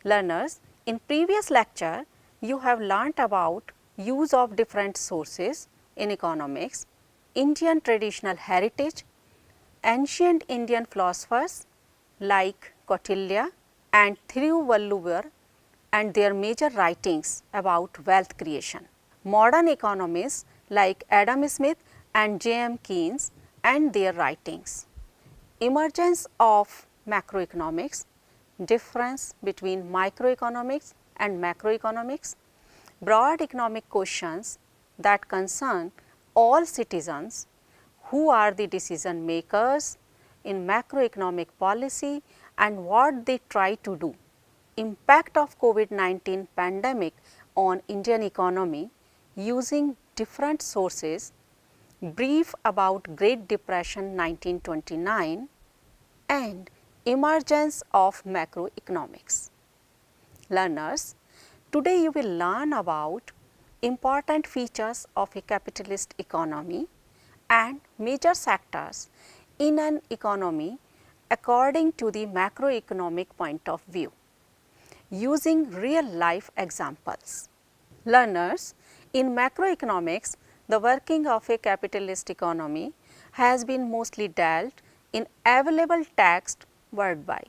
Learners, in previous lecture, you have learnt about use of different sources in economics, Indian traditional heritage, ancient Indian philosophers like Kautilya and Thiruvalluvar and their major writings about wealth creation. Modern economists like Adam Smith and J.M. Keynes and their writings. Emergence of macroeconomics, difference between microeconomics and macroeconomics, broad economic questions that concern all citizens, who are the decision makers in macroeconomic policy and what they try to do, impact of COVID-19 pandemic on Indian economy using different sources, brief about Great Depression 1929 and emergence of macroeconomics. Learners, today you will learn about important features of a capitalist economy and major sectors in an economy according to the macroeconomic point of view, using real life examples. Learners, in macroeconomics, the working of a capitalist economy has been mostly dealt in available text word by.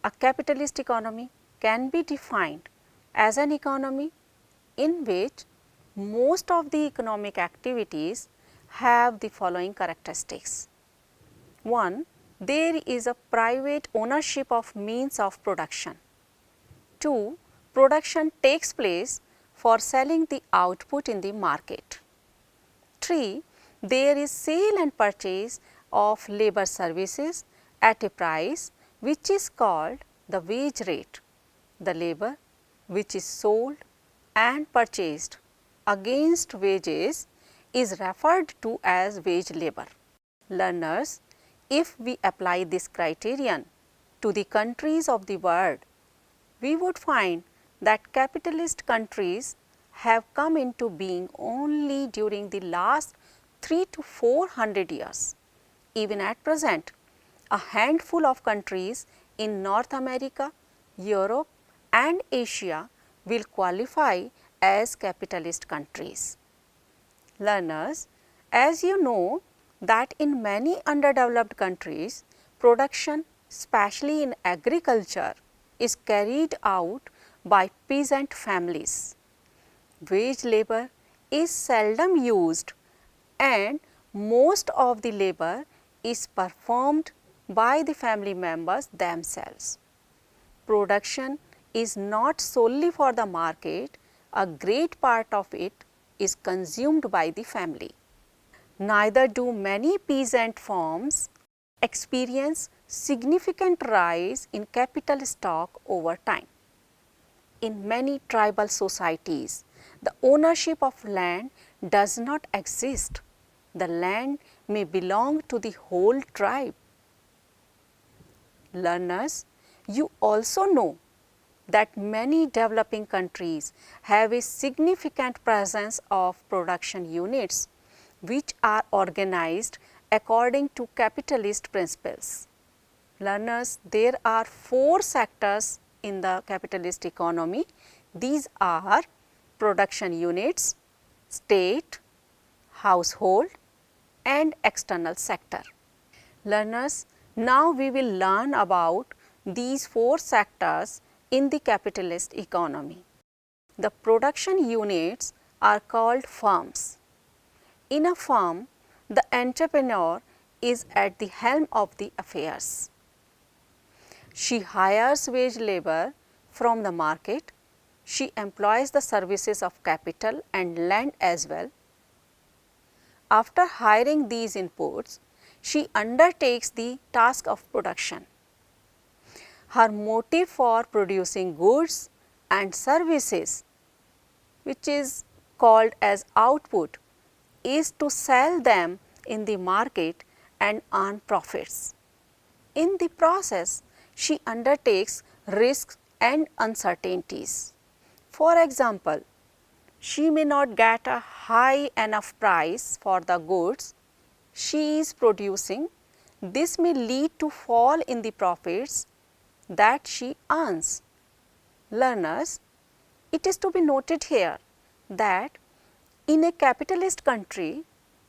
A capitalist economy can be defined as an economy in which most of the economic activities have the following characteristics. 1. There is a private ownership of means of production. 2. Production takes place for selling the output in the market. 3. There is sale and purchase of labor services at a price which is called the wage rate. The labor which is sold and purchased against wages is referred to as wage labor. Learners, if we apply this criterion to the countries of the world, we would find that capitalist countries have come into being only during the last 300 to 400 years. Even at present, a handful of countries in North America, Europe and Asia will qualify as capitalist countries. Learners, as you know that in many underdeveloped countries, production, especially in agriculture, is carried out by peasant families. Wage labor is seldom used and most of the labor is performed by the family members themselves. Production is not solely for the market, a great part of it is consumed by the family. Neither do many peasant farms experience significant rise in capital stock over time. In many tribal societies, the ownership of land does not exist. The land may belong to the whole tribe. Learners, you also know that many developing countries have a significant presence of production units which are organized according to capitalist principles. Learners, there are 4 sectors in the capitalist economy. These are production units, state, household and external sector. Learners, now we will learn about these 4 sectors in the capitalist economy. The production units are called firms. In a firm, the entrepreneur is at the helm of the affairs. She hires wage labor from the market. She employs the services of capital and land as well. After hiring these inputs, she undertakes the task of production. Her motive for producing goods and services, which is called as output, is to sell them in the market and earn profits. In the process, she undertakes risks and uncertainties. For example, she may not get a high enough price for the goods she is producing. This may lead to fall in the profits that she earns. Learners, it is to be noted here that in a capitalist country,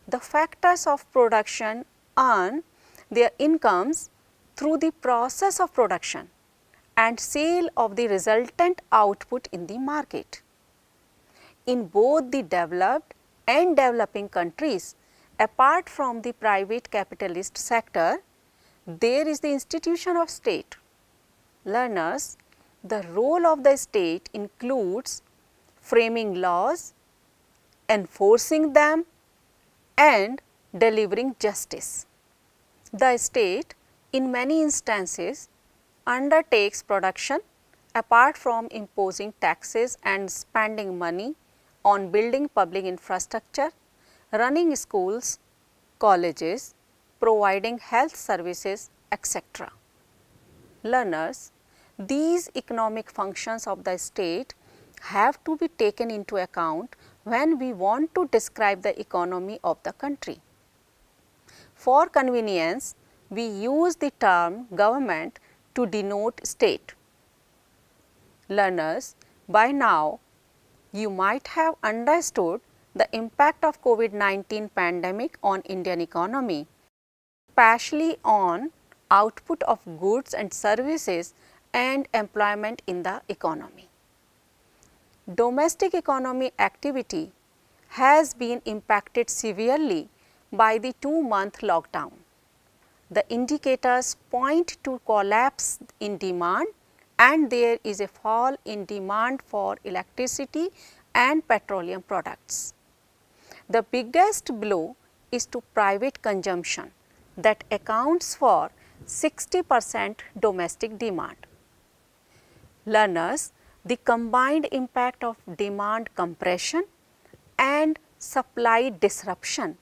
the factors of production earn their incomes through the process of production and sale of the resultant output in the market. In both the developed and developing countries, apart from the private capitalist sector, there is the institution of state. Learners, the role of the state includes framing laws, enforcing them, and delivering justice. The state, in many instances, undertakes production apart from imposing taxes and spending money on building public infrastructure, running schools, colleges, providing health services, etc. Learners, these economic functions of the state have to be taken into account when we want to describe the economy of the country. For convenience, we use the term government to denote state. Learners, by now you might have understood the impact of COVID-19 pandemic on Indian economy, especially on output of goods and services and employment in the economy. Domestic economy activity has been impacted severely by the 2-month lockdown. The indicators point to collapse in demand and there is a fall in demand for electricity and petroleum products. The biggest blow is to private consumption that accounts for 60% domestic demand. Learners, the combined impact of demand compression and supply disruption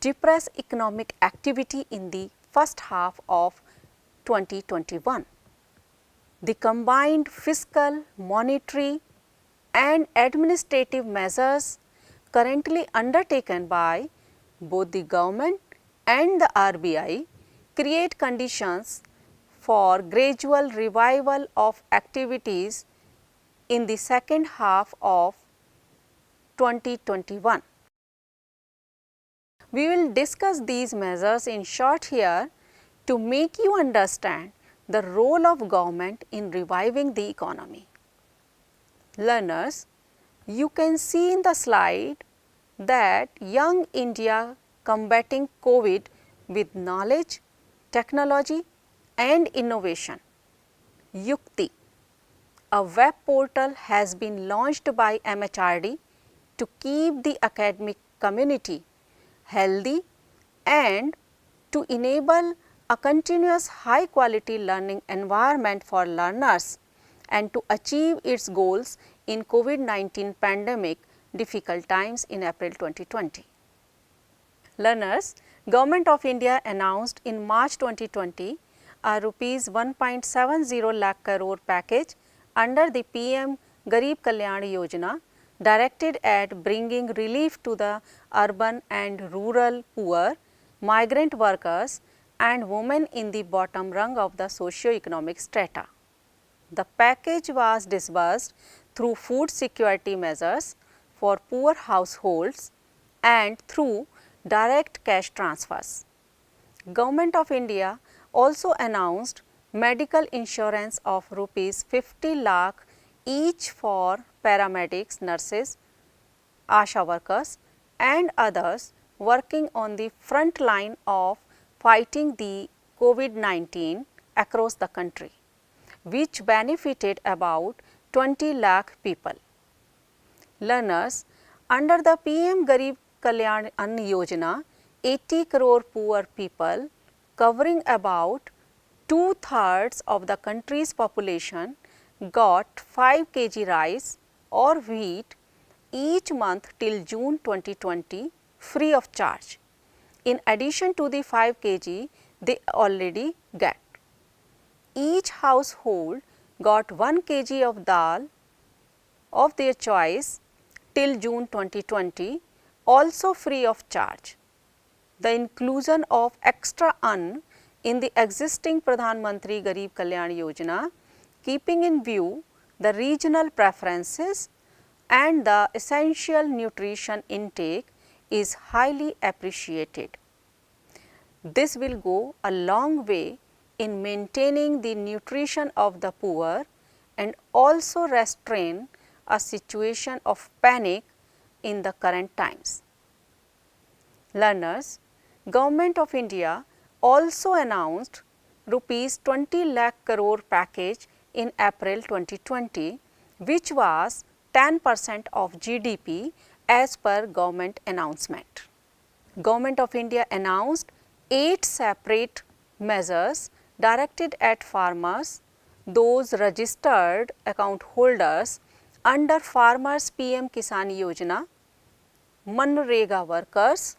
depress economic activity in the first half of 2021. The combined fiscal, monetary and administrative measures currently undertaken by both the government and the RBI create conditions for gradual revival of activities in the second half of 2021. We will discuss these measures in short here to make you understand the role of government in reviving the economy. Learners, you can see in the slide that Young India combating COVID with knowledge, technology and innovation. Yukti, a web portal has been launched by MHRD to keep the academic community healthy and to enable a continuous high quality learning environment for learners and to achieve its goals in COVID-19 pandemic difficult times in April 2020. Learners, Government of India announced in March 2020 a rupees 1.70 lakh crore package under the PM Garib Kalyan Yojana directed at bringing relief to the urban and rural poor, migrant workers and women in the bottom rung of the socio-economic strata. The package was disbursed through food security measures for poor households and through direct cash transfers. Government of India also announced medical insurance of rupees 50 lakh each for paramedics, nurses, ASHA workers and others working on the front line of fighting the COVID-19 across the country, which benefited about 20 lakh people. Learners, under the PM Garib Kalyan Ann Yojana, 80 crore poor people covering about 2/3 of the country's population got 5 kg rice or wheat each month till June 2020 free of charge. In addition to the 5 kg they already get. Each household got 1 kg of dal of their choice till June 2020 also free of charge. The inclusion of extra Ann in the existing Pradhan Mantri Garib Kalyan Yojana, keeping in view the regional preferences and the essential nutrition intake is highly appreciated. This will go a long way in maintaining the nutrition of the poor and also restrain a situation of panic in the current times. Learners, Government of India also announced rupees 20 lakh crore package in April 2020, which was 10% of GDP as per government announcement. Government of India announced 8 separate measures directed at farmers, those registered account holders under Farmers PM Kisan Yojana, Manrega workers,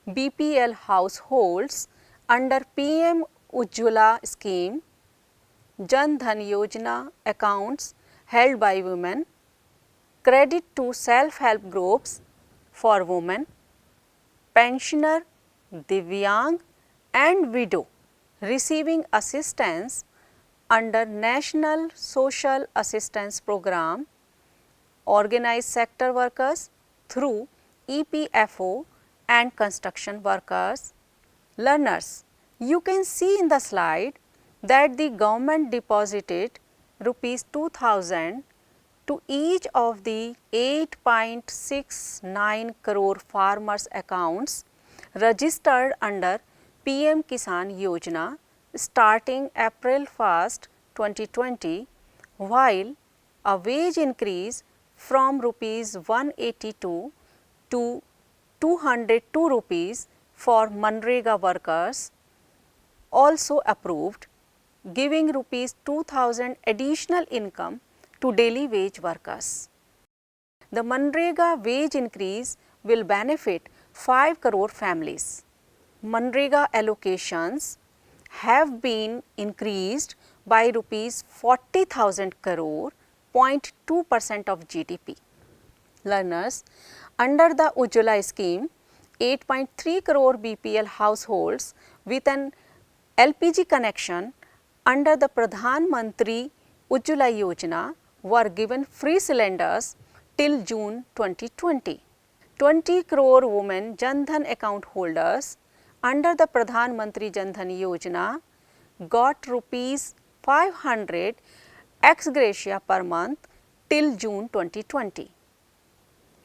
BPL households under PM Ujjwala scheme, Jan Dhan Yojana accounts held by women, credit to self-help groups for women, pensioner, Divyang and widow receiving assistance under National Social Assistance Program, organized sector workers through EPFO and construction workers. Learners, you can see in the slide that the government deposited rupees 2000 to each of the 8.69 crore farmers accounts registered under PM Kisan Yojana starting April 1st, 2020, while a wage increase from rupees 182 to 202 rupees for Manrega workers also approved, giving rupees 2000 additional income to daily wage workers. The Manrega wage increase will benefit 5 crore families. Manrega allocations have been increased by rupees 40,000 crore, 0.2% of GDP. Learners, under the Ujjwala scheme, 8.3 crore BPL households with an LPG connection under the Pradhan Mantri Ujjwala Yojana were given free cylinders till June 2020. 20 crore women Jan Dhan account holders under the Pradhan Mantri Jan Dhan Yojana got rupees 500 ex gratia per month till June 2020.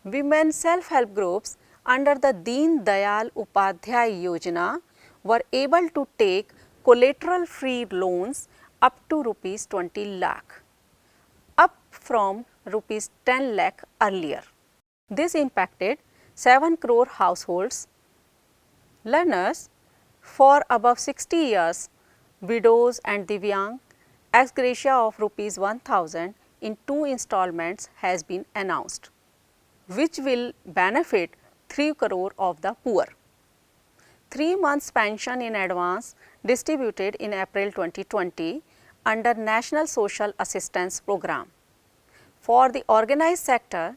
Women self-help groups under the Deen Dayal Upadhyay Yojana were able to take collateral-free loans up to rupees 20 lakh, up from rupees 10 lakh earlier. This impacted 7 crore households. Learners, for above 60 years, widows and Divyang, ex gratia of rupees 1000 in 2 installments has been announced, which will benefit 3 crore of the poor. 3 months pension in advance distributed in April 2020 under National Social Assistance Program. For the organized sector,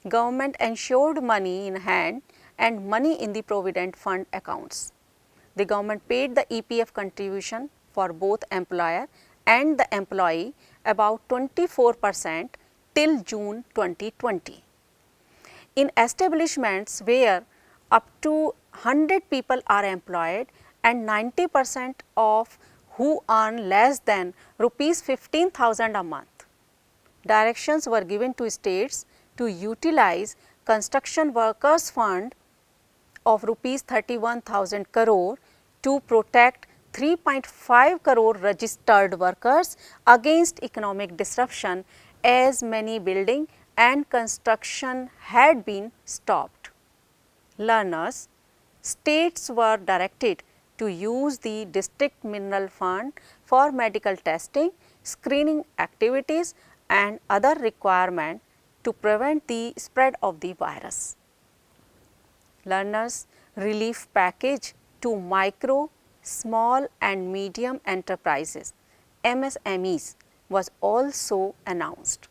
government ensured money in hand and money in the Provident Fund accounts. The government paid the EPF contribution for both employer and the employee about 24% till June 2020. In establishments where up to 100 people are employed and 90% of who earn less than rupees 15,000 a month, directions were given to states to utilize construction workers fund of rupees 31,000 crore to protect 3.5 crore registered workers against economic disruption, as many building and construction had been stopped. Learners, states were directed to use the district mineral fund for medical testing, screening activities and other requirements to prevent the spread of the virus. Learners, relief package to micro, small and medium enterprises MSMEs was also announced.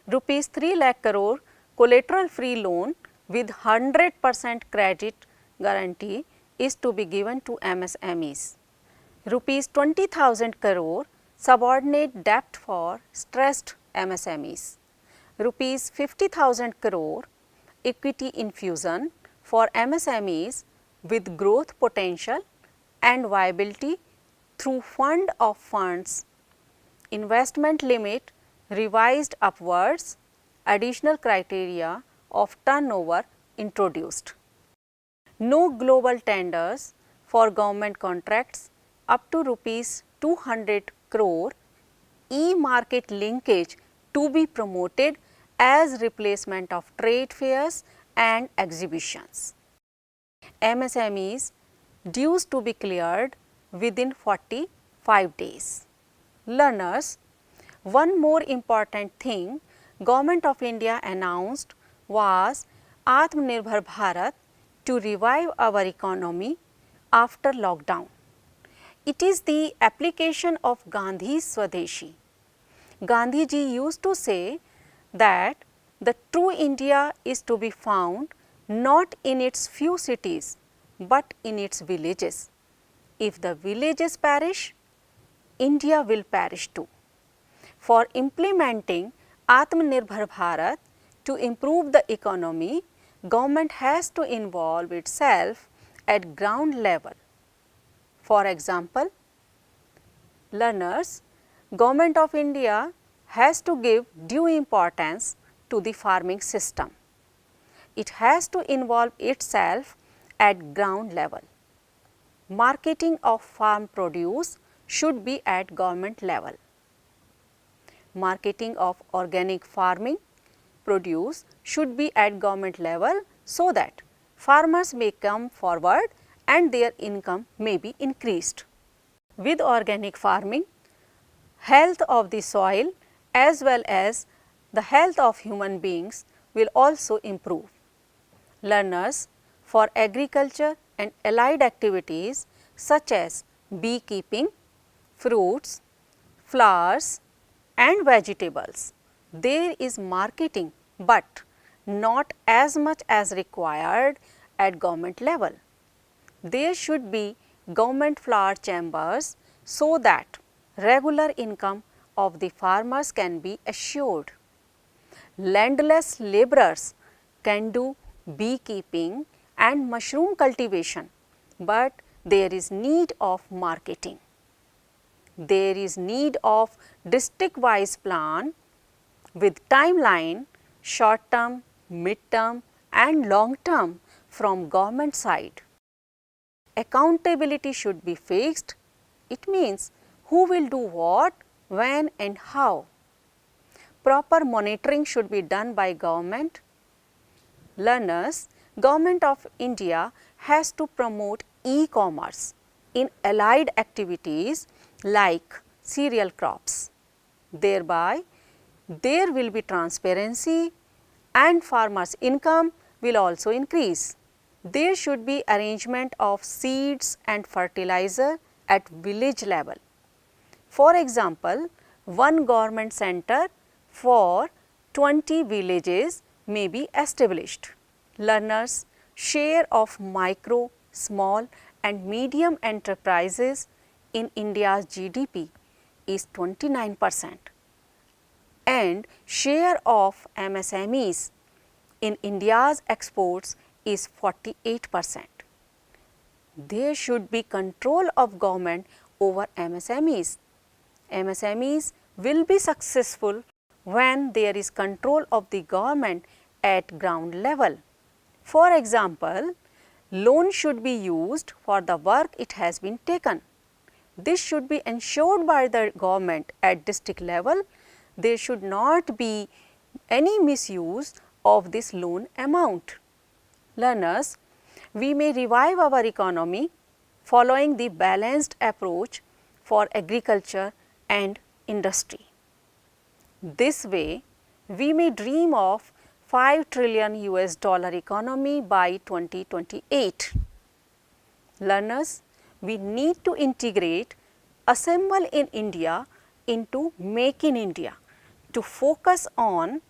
Rupees 3 lakh crore collateral free loan with 100% credit guarantee is to be given to MSMEs. Rupees 20,000 crore subordinate debt for stressed MSMEs. Rupees 50,000 crore equity infusion for MSMEs with growth potential and viability through fund of funds. Investment limit revised upwards, additional criteria of turnover introduced. No global tenders for government contracts up to rupees 200 crore, e-market linkage to be promoted as replacement of trade fairs and exhibitions. MSMEs dues to be cleared within 45 days. Learners, one more important thing Government of India announced was Atmanirbhar Bharat to revive our economy after lockdown. It is the application of Gandhi's Swadeshi. Gandhi ji used to say that the true India is to be found not in its few cities, but in its villages. If the villages perish, India will perish too. For implementing Atmanirbhar Bharat to improve the economy, government has to involve itself at ground level. For example, learners, Government of India has to give due importance to the farming system. It has to involve itself at ground level. Marketing of farm produce should be at government level. Marketing of organic farming produce should be at government level so that farmers may come forward and their income may be increased. With organic farming, health of the soil as well as the health of human beings will also improve. Learners, for agriculture and allied activities such as beekeeping, fruits, flowers and vegetables, there is marketing, but not as much as required at government level. There should be government flower chambers so that regular income of the farmers can be assured. Landless laborers can do beekeeping and mushroom cultivation, but there is need of marketing. There is need of district-wise plan with timeline, short term, mid term and long term from government side. Accountability should be fixed. It means who will do what, when and how. Proper monitoring should be done by government. Learners, Government of India has to promote e-commerce in allied activities like cereal crops. Thereby, there will be transparency and farmers' income will also increase. There should be arrangement of seeds and fertilizer at village level. For example, one government center for 20 villages may be established. Learners, share of micro, small and medium enterprises in India's GDP is 29% and share of MSMEs in India's exports is 48%. There should be control of government over MSMEs. MSMEs will be successful when there is control of the government at ground level. For example, loan should be used for the work it has been taken. This should be ensured by the government at district level. There should not be any misuse of this loan amount. Learners, we may revive our economy following the balanced approach for agriculture and industry. This way, we may dream of $5 trillion economy by 2028. Learners, we need to integrate Assemble in India into Make in India to focus on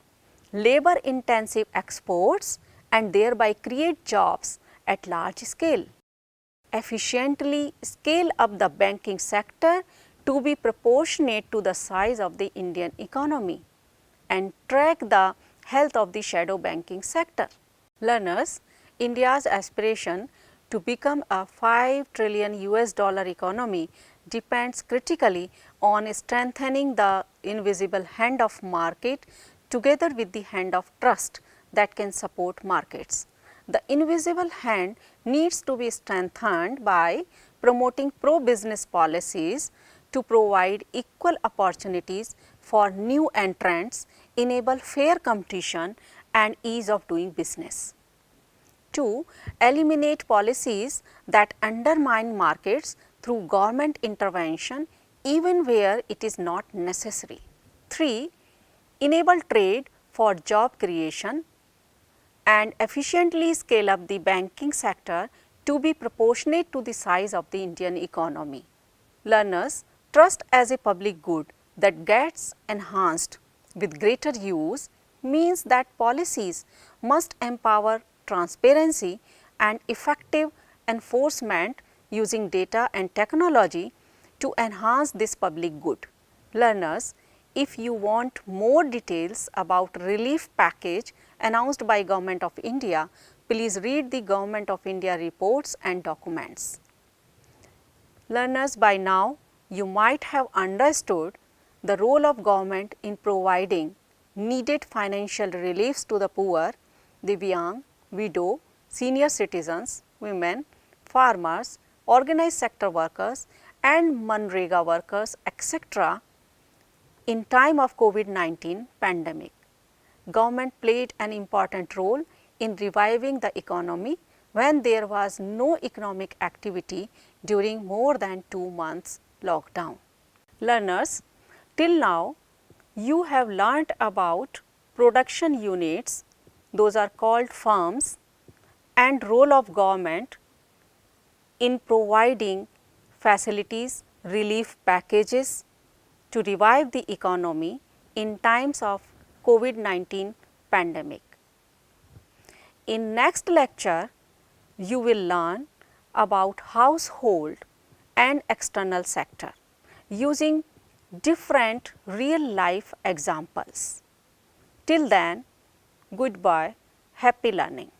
labor intensive exports and thereby create jobs at large scale. Efficiently scale up the banking sector to be proportionate to the size of the Indian economy. and track the health of the shadow banking sector. Learners, India's aspiration to become a $5 trillion economy depends critically on strengthening the invisible hand of market together with the hand of trust that can support markets. The invisible hand needs to be strengthened by promoting pro-business policies to provide equal opportunities for new entrants, enable fair competition and ease of doing business. 2. Eliminate policies that undermine markets through government intervention even where it is not necessary. 3. Enable trade for job creation and efficiently scale up the banking sector to be proportionate to the size of the Indian economy. Learners, trust as a public good that gets enhanced with greater use means that policies must empower transparency and effective enforcement using data and technology to enhance this public good. Learners, if you want more details about relief package announced by Government of India, please read the Government of India reports and documents. Learners, by now you might have understood the role of government in providing needed financial reliefs to the poor, Divyang, widow, senior citizens, women, farmers, organized sector workers and Manrega workers, etc. in time of COVID-19 pandemic. Government played an important role in reviving the economy when there was no economic activity during more than 2 months lockdown. Learners, till now you have learnt about production units, those are called firms, and role of government in providing facilities, relief packages to revive the economy in times of COVID-19 pandemic. In next lecture, you will learn about household and external sector using different real life examples. Till then, goodbye, happy learning.